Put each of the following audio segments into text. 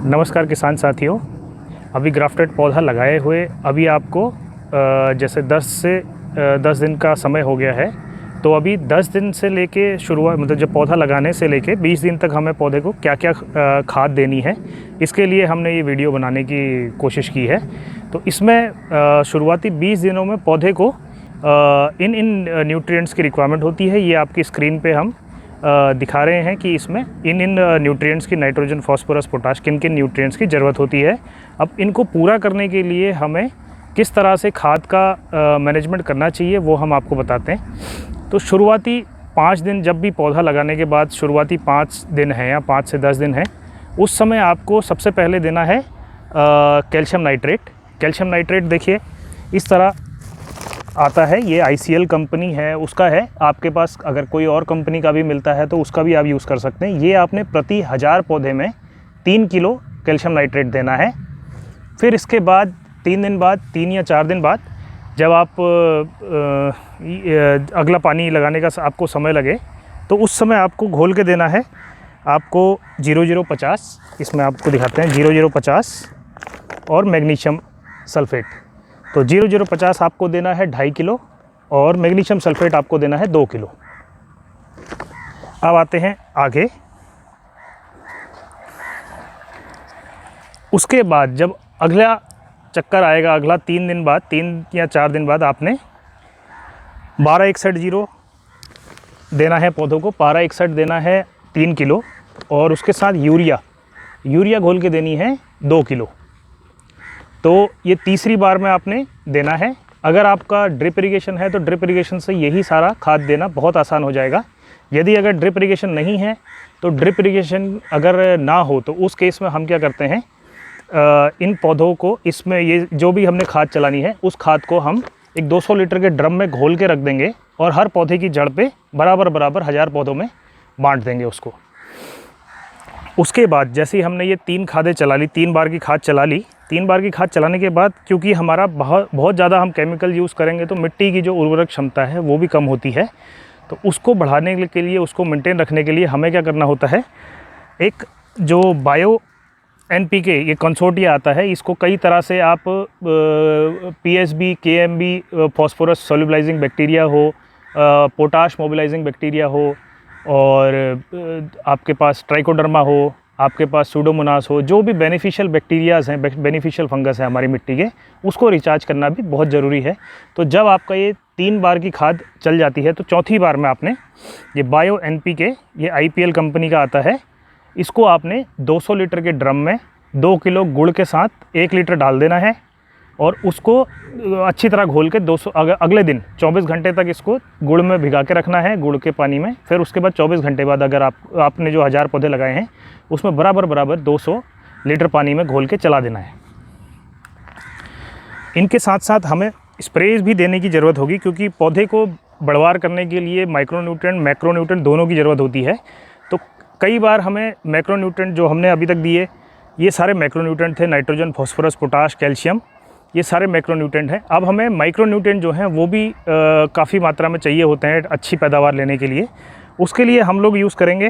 नमस्कार किसान साथियों। अभी ग्राफ्टेड पौधा लगाए हुए अभी आपको जैसे 10 दिन का समय हो गया है। तो अभी 10 दिन से लेके शुरुआत मतलब जब पौधा लगाने से लेके 20 दिन तक हमें पौधे को क्या क्या खाद देनी है, इसके लिए हमने ये वीडियो बनाने की कोशिश की है। तो इसमें शुरुआती 20 दिनों में पौधे को इन न्यूट्रिएंट्स की रिक्वायरमेंट होती है। ये आपकी स्क्रीन पे हम दिखा रहे हैं कि इसमें इन न्यूट्रिएंट्स की नाइट्रोजन, फास्फोरस, पोटाश किन किन न्यूट्रिएंट्स की ज़रूरत होती है। अब इनको पूरा करने के लिए हमें किस तरह से खाद का मैनेजमेंट करना चाहिए वो हम आपको बताते हैं। तो शुरुआती 5 दिन, जब भी पौधा लगाने के बाद शुरुआती 5 दिन है या 5 से 10 दिन है, उस समय आपको सबसे पहले देना है कैल्शियम नाइट्रेट। कैल्शियम नाइट्रेट देखिए इस तरह आता है, ये ICL कंपनी है उसका है। आपके पास अगर कोई और कंपनी का भी मिलता है तो उसका भी आप यूज़ कर सकते हैं। ये आपने प्रति 1000 पौधे में 3 किलो कैल्शियम नाइट्रेट देना है। फिर इसके बाद 3 दिन बाद, 3 या 4 दिन बाद जब आप अगला पानी लगाने का आपको समय लगे तो उस समय आपको घोल के देना है आपको 0050, इसमें आपको दिखाते हैं 0050 और मैग्नीशियम सल्फेट। तो 0050 आपको देना है 2.5 किलो और मैग्नीशियम सल्फेट आपको देना है 2 किलो। अब आते हैं आगे। उसके बाद जब अगला चक्कर आएगा, अगला 3 दिन बाद, 3 या 4 दिन बाद आपने 1261 देना है पौधों को। 1261 देना है 3 किलो और उसके साथ यूरिया घोल के देनी है 2 किलो। तो ये तीसरी बार में आपने देना है। अगर आपका ड्रिप इरिगेशन है तो ड्रिप इरिगेशन से यही सारा खाद देना बहुत आसान हो जाएगा। यदि अगर ड्रिप इरिगेशन नहीं है तो ड्रिप इरिगेशन अगर ना हो तो उस केस में हम क्या करते हैं, इन पौधों को इसमें ये जो भी हमने खाद चलानी है उस खाद को हम एक 200 लीटर के ड्रम में घोल के रख देंगे और हर पौधे की जड़ पे बराबर 1000 पौधों में बांट देंगे उसको। उसके बाद जैसे ही हमने ये 3 खादें चला ली, 3 बार की खाद चला ली, 3 बार की खाद चलाने के बाद क्योंकि हमारा बहुत ज़्यादा हम केमिकल यूज़ करेंगे तो मिट्टी की जो उर्वरक क्षमता है वो भी कम होती है। तो उसको बढ़ाने के लिए, उसको मेंटेन रखने के लिए हमें क्या करना होता है, एक जो बायो NPK ये कंसोर्टिया आता है, इसको कई तरह से आप PSB, KMB phosphorus solubilising bacteria हो, पोटाश मोबिलाइजिंग बैक्टीरिया हो और आपके पास ट्राइकोडर्मा हो, आपके पास सूडोमोनास हो, जो भी बेनिफिशियल बैक्टीरियाज़ हैं, बेनिफिशियल फंगस है हमारी मिट्टी के, उसको रिचार्ज करना भी बहुत ज़रूरी है। तो जब आपका ये 3 बार की खाद चल जाती है तो चौथी बार में आपने ये बायो NPK, ये IPL कंपनी का आता है, इसको आपने 200 लीटर के ड्रम में 2 किलो गुड़ के साथ 1 लीटर डाल देना है और उसको अच्छी तरह घोल के अगले दिन 24 घंटे तक इसको गुड़ में भिगा के रखना है, गुड़ के पानी में। फिर उसके बाद 24 घंटे बाद अगर आपने जो 1000 पौधे लगाए हैं उसमें बराबर 200 लीटर पानी में घोल के चला देना है। इनके साथ साथ हमें स्प्रेज भी देने की ज़रूरत होगी क्योंकि पौधे को बढ़वार करने के लिए माइक्रोन्यूट्रिएंट, मैक्रोन्यूट्रिएंट दोनों की ज़रूरत होती है। तो कई बार हमें मैक्रोन्यूट्रिएंट जो हमने अभी तक दिए, ये सारे मैक्रोन्यूट्रिएंट थे, नाइट्रोजन, फॉस्फोरस, पोटाश, कैल्शियम, ये सारे मैक्रोन्यूट्रिएंट हैं। अब हमें माइक्रोन्यूट्रिएंट जो हैं वो भी काफ़ी मात्रा में चाहिए होते हैं अच्छी पैदावार लेने के लिए। उसके लिए हम लोग यूज़ करेंगे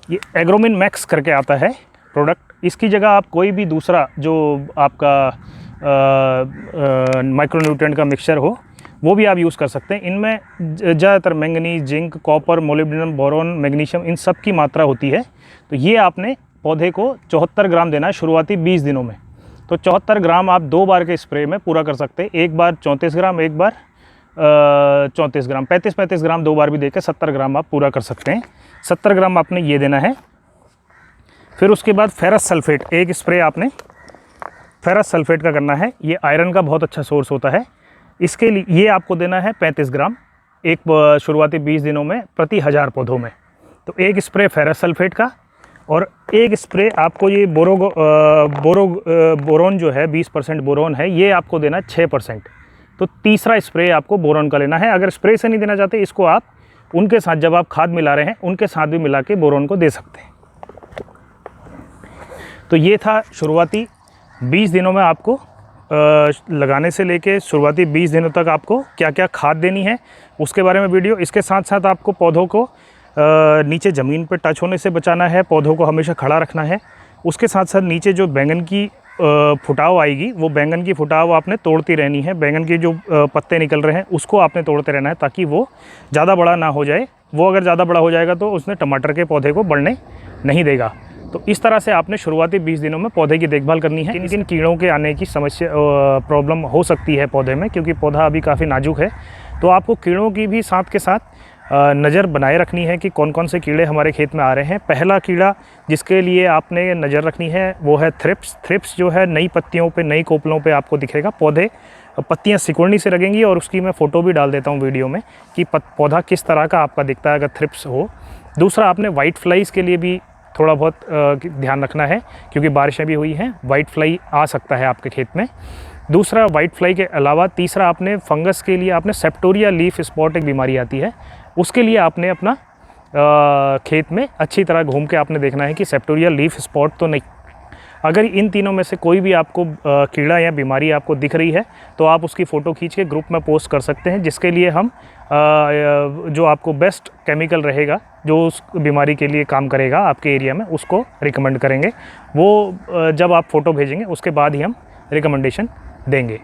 ये एग्रोमिन मैक्स करके आता है प्रोडक्ट। इसकी जगह आप कोई भी दूसरा जो आपका माइक्रोन्यूट्रिएंट का मिक्सचर हो वो भी आप यूज़ कर सकते हैं। इनमें ज़्यादातर manganese, zinc, copper, molybdenum, boron, magnesium, इन सब की मात्रा होती है। तो ये आपने पौधे को 74 ग्राम देना है शुरुआती 20 दिनों में। तो 74 ग्राम आप 2 बार के स्प्रे में पूरा कर सकते हैं। एक बार 34 ग्राम, एक बार 34 ग्राम, 35 ग्राम 2 बार भी देकर 70 ग्राम आप पूरा कर सकते हैं। 70 ग्राम आपने ये देना है। फिर उसके बाद फेरस सल्फेट, एक स्प्रे आपने फेरस सल्फेट का करना है। ये आयरन का बहुत अच्छा सोर्स होता है। इसके लिए ये आपको देना है 35 ग्राम एक शुरुआती 20 दिनों में प्रति 1000 पौधों में। तो एक स्प्रे फेरस सल्फेट का और एक स्प्रे आपको ये बोरोन जो है 20% बोरोन है, ये आपको देना है 6%। तो तीसरा स्प्रे आपको बोरोन का लेना है। अगर स्प्रे से नहीं देना चाहते, इसको आप उनके साथ जब आप खाद मिला रहे हैं उनके साथ भी मिला के बोरोन को दे सकते हैं। तो ये था शुरुआती 20 दिनों में आपको लगाने से लेके शुरुआती 20 दिनों तक आपको क्या क्या खाद देनी है उसके बारे में वीडियो। इसके साथ साथ आपको पौधों को नीचे ज़मीन पर टच होने से बचाना है, पौधों को हमेशा खड़ा रखना है। उसके साथ साथ नीचे जो बैंगन की फुटाव आएगी, वो बैंगन की फुटाव आपने तोड़ती रहनी है। बैंगन के जो पत्ते निकल रहे हैं उसको आपने तोड़ते रहना है ताकि वो ज़्यादा बड़ा ना हो जाए। वो अगर ज़्यादा बड़ा हो जाएगा तो उसने टमाटर के पौधे को बढ़ने नहीं देगा। तो इस तरह से आपने शुरुआती 20 दिनों में पौधे की देखभाल करनी है। किन किन कीड़ों के आने की समस्या प्रॉब्लम हो सकती है पौधे में, क्योंकि पौधा अभी काफ़ी नाजुक है, तो आपको कीड़ों की भी साथ के साथ नज़र बनाए रखनी है कि कौन कौन से कीड़े हमारे खेत में आ रहे हैं। पहला कीड़ा जिसके लिए आपने नज़र रखनी है वो है थ्रिप्स। थ्रिप्स जो है नई पत्तियों पे, नई कोपलों पे आपको दिखेगा। पत्तियां सिकुड़नी से लगेंगी, और उसकी मैं फ़ोटो भी डाल देता हूँ वीडियो में कि पौधा किस तरह का आपका दिखता है अगर थ्रिप्स हो। दूसरा, आपने वाइट फ्लाइज़ के लिए भी थोड़ा बहुत ध्यान रखना है, क्योंकि बारिशें भी हुई हैं, वाइट फ्लाई आ सकता है आपके खेत में। दूसरा, वाइट फ्लाई के अलावा तीसरा, आपने फंगस के लिए आपने सेप्टोरिया लीफ स्पॉट एक बीमारी आती है, उसके लिए आपने अपना खेत में अच्छी तरह घूम के आपने देखना है कि सेप्टोरिया लीफ स्पॉट तो नहीं। अगर इन तीनों में से कोई भी आपको कीड़ा या बीमारी आपको दिख रही है तो आप उसकी फ़ोटो खींच के ग्रुप में पोस्ट कर सकते हैं, जिसके लिए हम जो आपको बेस्ट केमिकल रहेगा जो उस बीमारी के लिए काम करेगा आपके एरिया में, उसको रिकमेंड करेंगे। वो जब आप फ़ोटो भेजेंगे उसके बाद ही हम रिकमेंडेशन देंगे।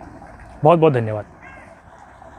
बहुत बहुत धन्यवाद।